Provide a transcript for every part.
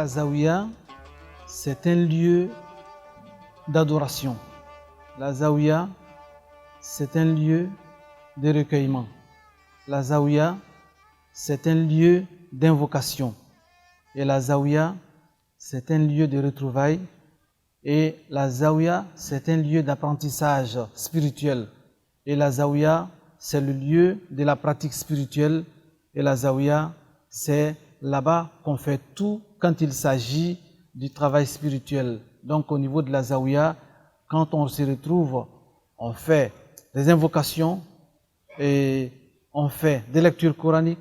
la Zawiya, c'est un lieu d'adoration. La Zawiya, c'est un lieu de recueillement. La Zawiya, c'est un lieu d'invocation. Et la Zawiya, c'est un lieu de retrouvailles. Et la Zawiya, c'est un lieu d'apprentissage spirituel. Et la Zawiya, c'est le lieu de la pratique spirituelle. Et la Zawiya, c'est là-bas qu'on fait tout quand il s'agit du travail spirituel. Donc au niveau de la Zawiya, quand on se retrouve, on fait des invocations et on fait des lectures coraniques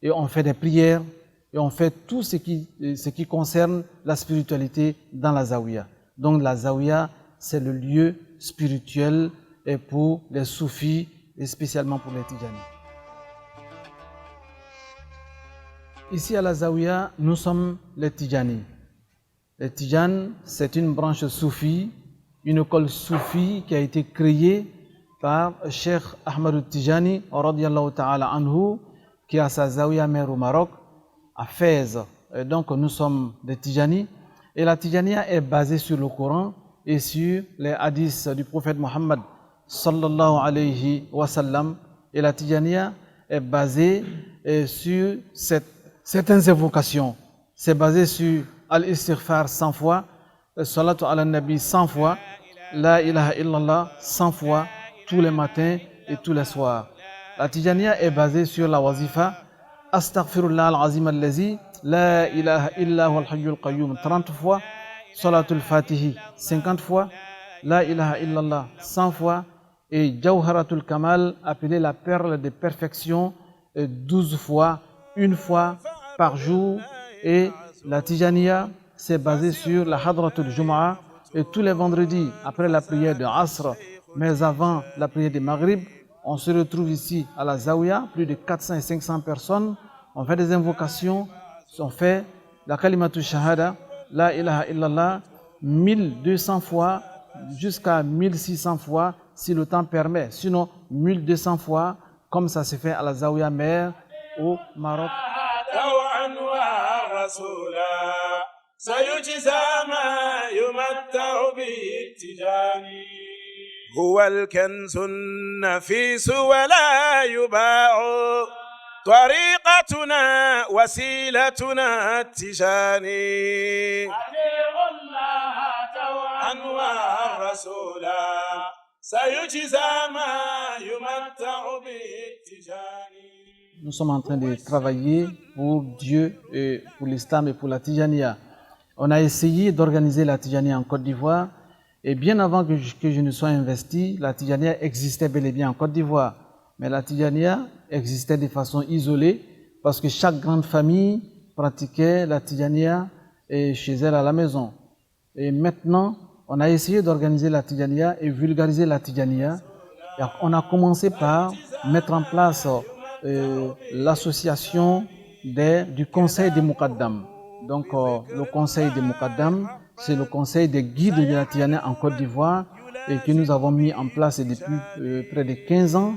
et on fait des prières et on fait tout ce qui concerne la spiritualité dans la Zawiya. Donc la Zawiya, c'est le lieu spirituel et pour les soufis et spécialement pour les Tidjani. Ici à la Zawiya, nous sommes les Tidjani. Les Tidjani, c'est une branche soufie, une école soufie qui a été créée par Cheikh Ahmed Tidjani, radiyallahu ta'ala anhu, qui a sa Zawiya mère au Maroc, à Fès. Et donc nous sommes des Tidjani. Et la Tidjaniya est basée sur le Coran et sur les hadiths du prophète Mohammed sallallahu alayhi wa sallam. Et la Tidjaniya est basée sur certaines évocations. C'est basé sur Al-Istighfar 100 fois, Salatu ala Nabi 100 fois, La ilaha illallah 100 fois, tous les matins et tous les soirs. La Tidjaniya est basée sur la wazifa, Astaghfirullah al-Azim al-Lazi, La ilaha illa huwa al-Hayyul Qayyum 30 fois, Salatul Fatihi 50 fois, La ilaha illallah 100 fois, et Jawharatul Kamal, appelée la perle de perfection, 12 fois, une fois par jour. Et la Tidjaniya, c'est basé sur la Hadratul Jumu'ah, et tous les vendredis, après la prière de Asr, mais avant la prière de Maghrib, on se retrouve ici à la Zawiya, plus de 400 et 500 personnes, on fait des invocations, on fait la Kalimatul Shahada, La ilaha illallah, 1200 fois jusqu'à 1600 fois, si le temps permet. Sinon, 1200 fois, comme ça se fait à la Zawiya mère au Maroc. هو الكنز النفيس ولا يباع طريقتنا وسيلتنا التجاني أطيعوا الله طوعا والرسولا سيجزى ما يمتع به التجاني. Nous sommes en train de travailler pour Dieu et pour l'Islam et pour la Tidjaniya. On a essayé d'organiser la Tidjaniya en Côte d'Ivoire et bien avant que je ne sois investi, la Tidjaniya existait bel et bien en Côte d'Ivoire. Mais la Tidjaniya existait de façon isolée parce que chaque grande famille pratiquait la Tidjaniya chez elle à la maison. Et maintenant, on a essayé d'organiser la Tidjaniya et vulgariser la Tidjaniya. Et on a commencé par mettre en place l'association du Conseil des Muqaddam. Donc le Conseil des Muqaddam, c'est le conseil des guides de la Tidjaniya en Côte d'Ivoire et que nous avons mis en place depuis près de 15 ans.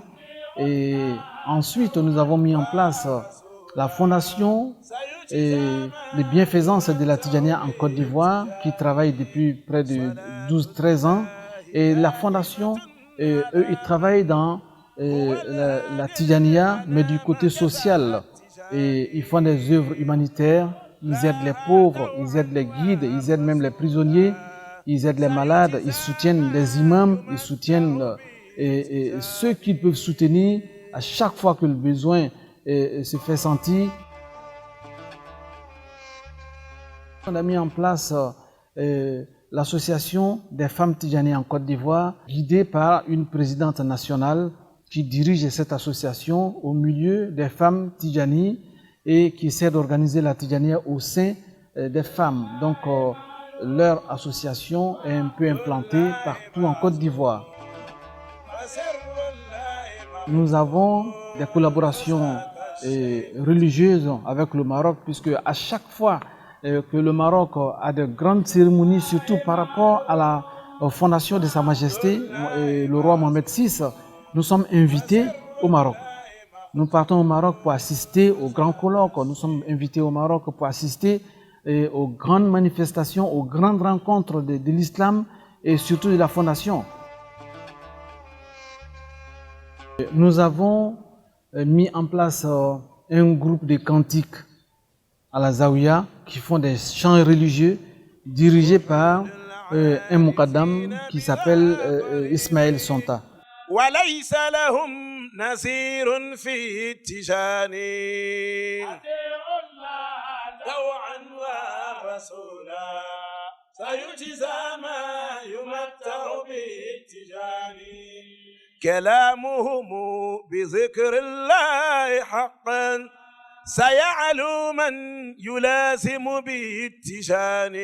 Et ensuite, nous avons mis en place la fondation et les bienfaisances de la Tidjaniya en Côte d'Ivoire qui travaille depuis près de 12-13 ans. Et la fondation, eux, ils travaillent dans la Tidjaniya, mais du côté social. Et ils font des œuvres humanitaires, ils aident les pauvres, ils aident les guides, ils aident même les prisonniers, ils aident les malades, ils soutiennent les imams, ils soutiennent ceux qui peuvent soutenir à chaque fois que le besoin se fait sentir. On a mis en place l'association des femmes Tidjani en Côte d'Ivoire, guidée par une présidente nationale qui dirige cette association au milieu des femmes Tidjani et qui essaie d'organiser la Tidjaniya au sein des femmes. Donc leur association est un peu implantée partout en Côte d'Ivoire. Nous avons des collaborations religieuses avec le Maroc, puisque à chaque fois que le Maroc a de grandes cérémonies, surtout par rapport à la fondation de Sa Majesté, le roi Mohamed VI, nous sommes invités au Maroc. Nous partons au Maroc pour assister au grand colloque, nous sommes invités au Maroc pour assister et aux grandes manifestations, aux grandes rencontres de l'islam et surtout de la fondation. Nous avons mis en place un groupe de cantiques à la Zawiya qui font des chants religieux dirigés par un muqaddam qui s'appelle Ismaël Sonta. وليس لهم نذير في التجان أطيعوا الله طوعا ورسولا سيجزى ما يمتع بالتجان كلامهم بذكر الله حقا سيعلو من يلازم بالتجان